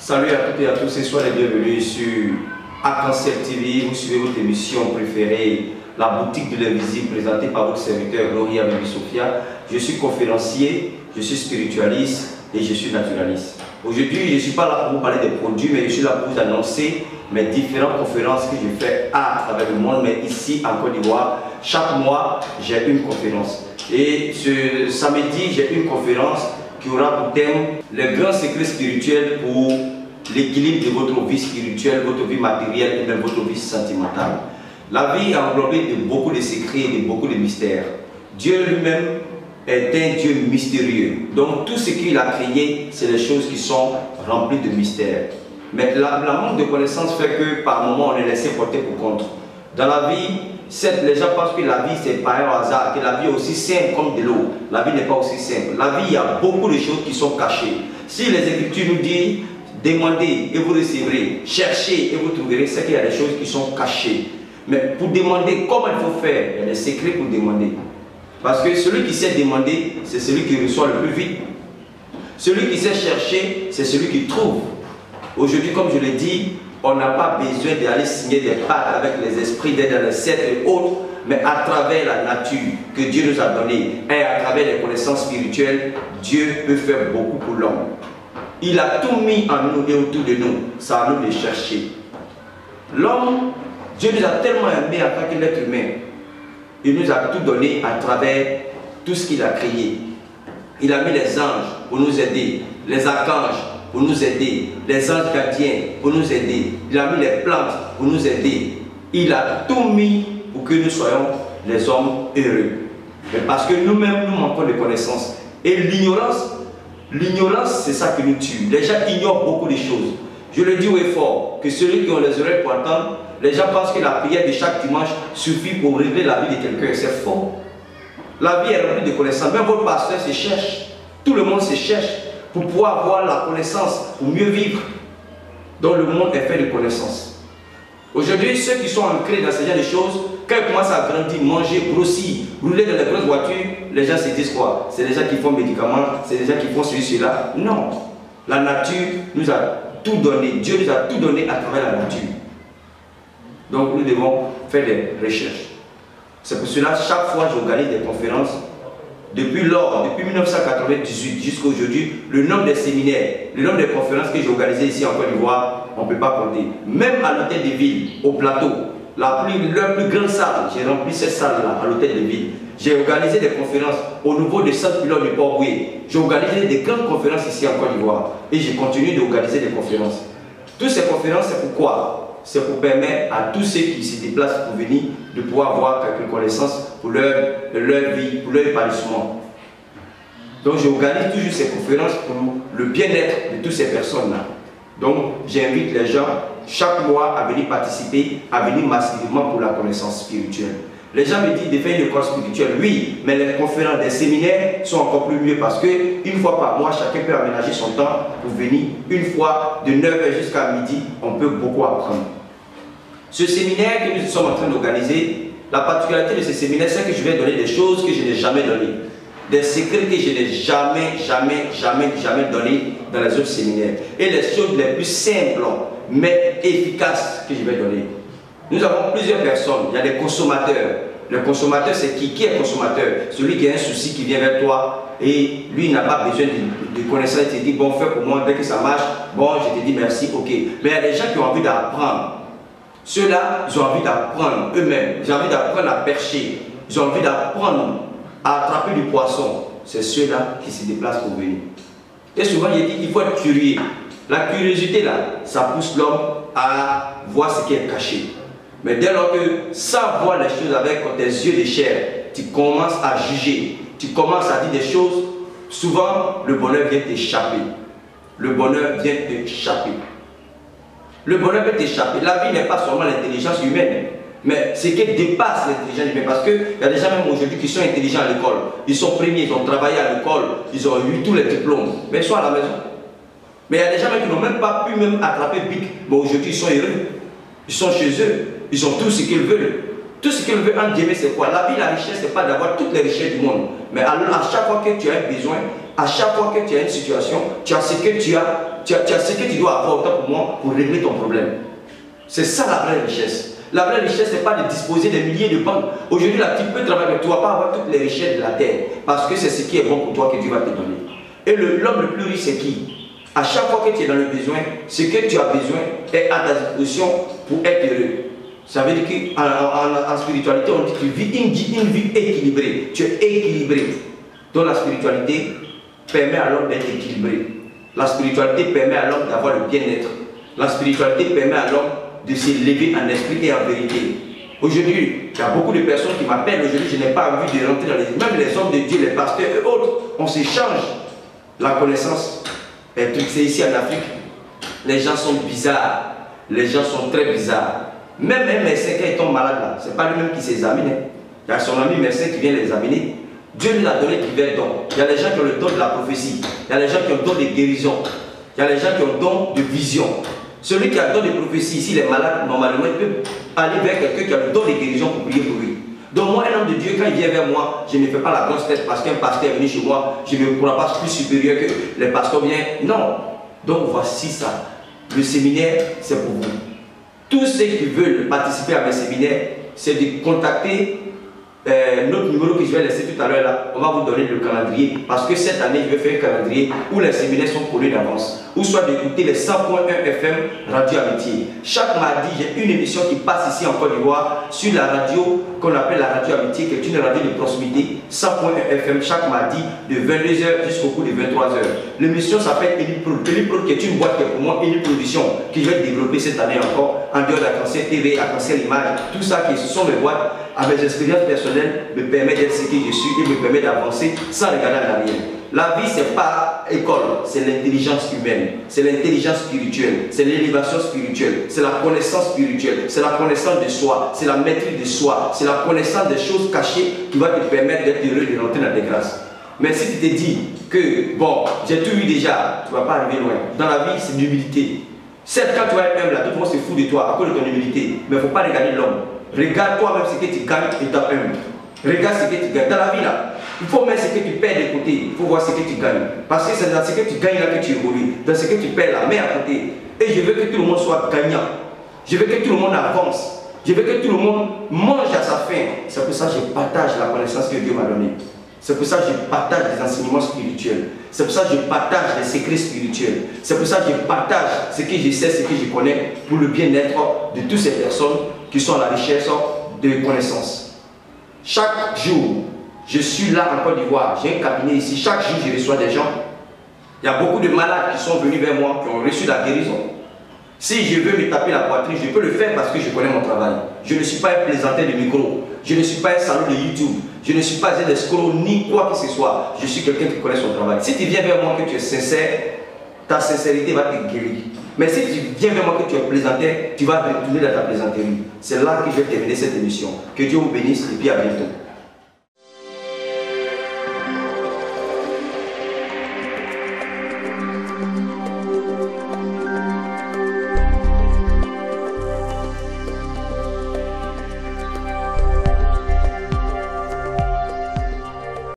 Salut à toutes et à tous et soyez les bienvenus sur Arc-en-Ciel TV. Vous suivez votre émission préférée, La Boutique de l'Invisible, présentée par votre serviteur Gloria Baby Sophia. Je suis conférencier, je suis spiritualiste et je suis naturaliste. Aujourd'hui, je ne suis pas là pour vous parler des produits, mais je suis là pour vous annoncer mes différentes conférences que je fais à travers le monde, mais ici en Côte d'Ivoire. Chaque mois, j'ai une conférence. Et ce samedi, j'ai une conférence qui aura pour thème les grands secrets spirituels pour l'équilibre de votre vie spirituelle, votre vie matérielle et même votre vie sentimentale. La vie est englobée de beaucoup de secrets et de beaucoup de mystères. Dieu lui-même est un Dieu mystérieux. Donc tout ce qu'il a créé, c'est des choses qui sont remplies de mystères. Mais la manque de connaissance fait que par moments on est laissé porter pour contre. Dans la vie, certes, les gens pensent que la vie c'est pas un hasard, que la vie est aussi simple comme de l'eau. La vie n'est pas aussi simple. La vie, il y a beaucoup de choses qui sont cachées. Si les Écritures nous disent demandez et vous recevrez, cherchez et vous trouverez, c'est qu'il y a des choses qui sont cachées. Mais pour demander comment il faut faire, il y a des secrets pour demander. Parce que celui qui sait demander, c'est celui qui reçoit le plus vite. Celui qui sait chercher, c'est celui qui trouve. Aujourd'hui, comme je l'ai dit, on n'a pas besoin d'aller signer des pactes avec les esprits, d'être dans les cercles et autres, mais à travers la nature que Dieu nous a donnée et à travers les connaissances spirituelles, Dieu peut faire beaucoup pour l'homme. Il a tout mis en nous et autour de nous, c'est à nous de chercher. L'homme, Dieu nous a tellement aimés en tant qu'être humain, il nous a tout donné à travers tout ce qu'il a créé. Il a mis les anges pour nous aider, les archanges pour nous aider, les anges gardiens pour nous aider, il a mis les plantes pour nous aider. Il a tout mis pour que nous soyons les hommes heureux. Mais parce que nous-mêmes, nous manquons de connaissances. Et l'ignorance, c'est ça qui nous tue. Les gens ignorent beaucoup de choses. Je le dis haut et fort, que ceux qui ont les oreilles pour entendre, les gens pensent que la prière de chaque dimanche suffit pour régler la vie de quelqu'un. C'est faux. La vie est remplie de connaissances. Même votre pasteur se cherche. Tout le monde se cherche pour pouvoir avoir la connaissance, pour mieux vivre. Donc le monde est fait de connaissances. Aujourd'hui, ceux qui sont ancrés dans ce genre de choses, quand ils commencent à grandir, manger, grossir, rouler dans les grosses voitures, les gens se disent quoi? C'est des gens qui font médicaments, c'est des gens qui font ceci, cela. Non. La nature nous a tout donné. Dieu nous a tout donné à travers la nature. Donc nous devons faire des recherches. C'est pour cela, chaque fois j'organise des conférences. Depuis 1998 jusqu'à aujourd'hui, le nombre de séminaires, le nombre de conférences que j'ai organisées ici en Côte d'Ivoire, on ne peut pas compter. Même à l'hôtel de ville, au plateau, la plus grande salle, j'ai rempli cette salle-là à l'hôtel de ville. J'ai organisé des conférences au niveau des centres pilotes du Port-Boué. J'ai organisé des grandes conférences ici en Côte d'Ivoire. Et je continue d'organiser des conférences. Toutes ces conférences, c'est pourquoi? C'est pour permettre à tous ceux qui se déplacent pour venir de pouvoir avoir quelques connaissances pour leur vie, pour leur épanouissement. Donc j'organise toujours ces conférences pour le bien-être de toutes ces personnes-là. Donc j'invite les gens chaque mois à venir participer, à venir massivement pour la connaissance spirituelle. Les gens me disent de faire une école spirituelle, oui, mais les conférences, les séminaires sont encore plus mieux parce qu'une fois par mois, chacun peut aménager son temps pour venir. Une fois de 9h jusqu'à midi, on peut beaucoup apprendre. Ce séminaire que nous sommes en train d'organiser, la particularité de ce séminaire, c'est que je vais donner des choses que je n'ai jamais données. Des secrets que je n'ai jamais donnés dans les autres séminaires. Et les choses les plus simples, mais efficaces que je vais donner. Nous avons plusieurs personnes. Il y a des consommateurs. Le consommateur, c'est qui? Qui est consommateur? Celui qui a un souci qui vient vers toi et lui n'a pas besoin de connaissances. Il te dit, bon, fais pour moi, dès que ça marche, bon, je te dis merci, ok. Mais il y a des gens qui ont envie d'apprendre. Ceux-là, ils ont envie d'apprendre eux-mêmes. Ils ont envie d'apprendre à percher. Ils ont envie d'apprendre à attraper du poisson. C'est ceux-là qui se déplacent pour venir. Et souvent, il dit qu'il faut être curieux. La curiosité, là, ça pousse l'homme à voir ce qui est caché. Mais dès lors que, sans voir les choses avec tes yeux de chair, tu commences à juger, tu commences à dire des choses, souvent, le bonheur vient t'échapper. Le bonheur vient t'échapper. Le bonheur peut t'échapper. La vie n'est pas seulement l'intelligence humaine, mais ce qui dépasse l'intelligence humaine. Parce qu'il y a des gens même aujourd'hui qui sont intelligents à l'école. Ils sont premiers, ils ont travaillé à l'école, ils ont eu tous les diplômes, mais ils sont à la maison. Mais il y a des gens qui n'ont même pas pu même attraper BIC, mais aujourd'hui ils sont heureux. Ils sont chez eux, ils ont tout ce qu'ils veulent. Tout ce qu'il veut en Dieu, c'est quoi? La vie, la richesse, ce n'est pas d'avoir toutes les richesses du monde. Mais alors, à chaque fois que tu as un besoin, à chaque fois que tu as une situation, tu as ce que tu tu dois avoir autant pour moi pour régler ton problème. C'est ça la vraie richesse. La vraie richesse, ce n'est pas de disposer de milliers de banques. Aujourd'hui, là, tu peux travailler, mais tu ne vas pas avoir toutes les richesses de la terre. Parce que c'est ce qui est bon pour toi que Dieu va te donner. Et l'homme le plus riche, c'est qui? À chaque fois que tu es dans le besoin, ce que tu as besoin est à ta disposition pour être heureux. Ça veut dire qu'en spiritualité, on dit que tu vis une vie équilibrée. Tu es équilibré. Donc la spiritualité permet à l'homme d'être équilibré. La spiritualité permet à l'homme d'avoir le bien-être. La spiritualité permet à l'homme de s'élever en esprit et en vérité. Aujourd'hui, il y a beaucoup de personnes qui m'appellent. Aujourd'hui, je n'ai pas envie de rentrer dans les... Même les hommes de Dieu, les pasteurs et autres, on s'échange la connaissance. C'est ici en Afrique. Les gens sont bizarres. Les gens sont très bizarres. Même un médecin, quand il tombe malade là, ce n'est pas lui-même qui s'examine. Il y a son ami médecin qui vient l'examiner. Dieu lui a donné divers dons. Il y a les gens qui ont le don de la prophétie. Il y a les gens qui ont le don de guérison. Il y a les gens qui ont le don de vision. Celui qui a le don de prophétie, s'il est malade, normalement, il peut aller vers quelqu'un qui a le don de guérison pour prier pour lui. Donc moi, un homme de Dieu, quand il vient vers moi, je ne fais pas la grosse tête parce qu'un pasteur est venu chez moi, je ne me crois pas plus supérieur que les pasteurs viennent. Non. Donc voici ça. Le séminaire, c'est pour vous. Tous ceux qui veulent participer à mes séminaires, c'est de contacter notre numéro que je vais laisser tout à l'heure là. On va vous donner le calendrier. Parce que cette année, je vais faire un calendrier où les séminaires sont collés d'avance. Ou soit d'écouter les 100.1 FM Radio Amitié. Chaque mardi, j'ai une émission qui passe ici en Côte d'Ivoire sur la radio qu'on appelle la Radio Amitié, qui est une radio de proximité. 100.1 FM chaque mardi de 22h jusqu'au coup de 23h. L'émission s'appelle Eliprod. Eliprod qui est une boîte qui est pour moi une production que je vais développer cette année encore en dehors d'Arc-en-Ciel TV, Arc-en-Ciel Image. Tout ça qui sont mes boîtes avec mes expériences personnelles me permet d'être ce que je suis et me permet d'avancer sans regarder en arrière. La vie, ce n'est pas école, c'est l'intelligence humaine, c'est l'intelligence spirituelle, c'est l'élévation spirituelle, c'est la connaissance spirituelle, c'est la connaissance de soi, c'est la maîtrise de soi, c'est la connaissance des choses cachées qui va te permettre d'être heureux et de rentrer dans des grâces. Mais si tu te dis que, bon, j'ai tout eu déjà, tu ne vas pas arriver loin. Dans la vie, c'est l'humilité. Certes, quand tu vas être humble, là, tout le monde se fout de toi à cause de ton humilité, mais il ne faut pas regarder l'homme. Regarde toi-même ce que tu gagnes et ta humble. Regarde ce que tu gagnes. Dans la vie, là, il faut mettre ce que tu perds de côté. Il faut voir ce que tu gagnes. Parce que c'est dans ce que tu gagnes là que tu évolues. Dans ce que tu perds là, mets à côté. Et je veux que tout le monde soit gagnant. Je veux que tout le monde avance. Je veux que tout le monde mange à sa faim. C'est pour ça que je partage la connaissance que Dieu m'a donnée. C'est pour ça que je partage les enseignements spirituels. C'est pour ça que je partage les secrets spirituels. C'est pour ça que je partage ce que je sais, ce que je connais pour le bien-être de toutes ces personnes qui sont à la recherche de connaissances. Chaque jour, je suis là en Côte d'Ivoire. J'ai un cabinet ici. Chaque jour, je reçois des gens. Il y a beaucoup de malades qui sont venus vers moi, qui ont reçu la guérison. Si je veux me taper la poitrine, je peux le faire parce que je connais mon travail. Je ne suis pas un plaisantin de micro. Je ne suis pas un salaud de YouTube. Je ne suis pas un escroc ni quoi que ce soit. Je suis quelqu'un qui connaît son travail. Si tu viens vers moi que tu es sincère, ta sincérité va te guérir. Mais si tu viens vers moi que tu es plaisantin, tu vas retourner dans ta plaisanterie. C'est là que je vais terminer cette émission. Que Dieu vous bénisse et puis à bientôt.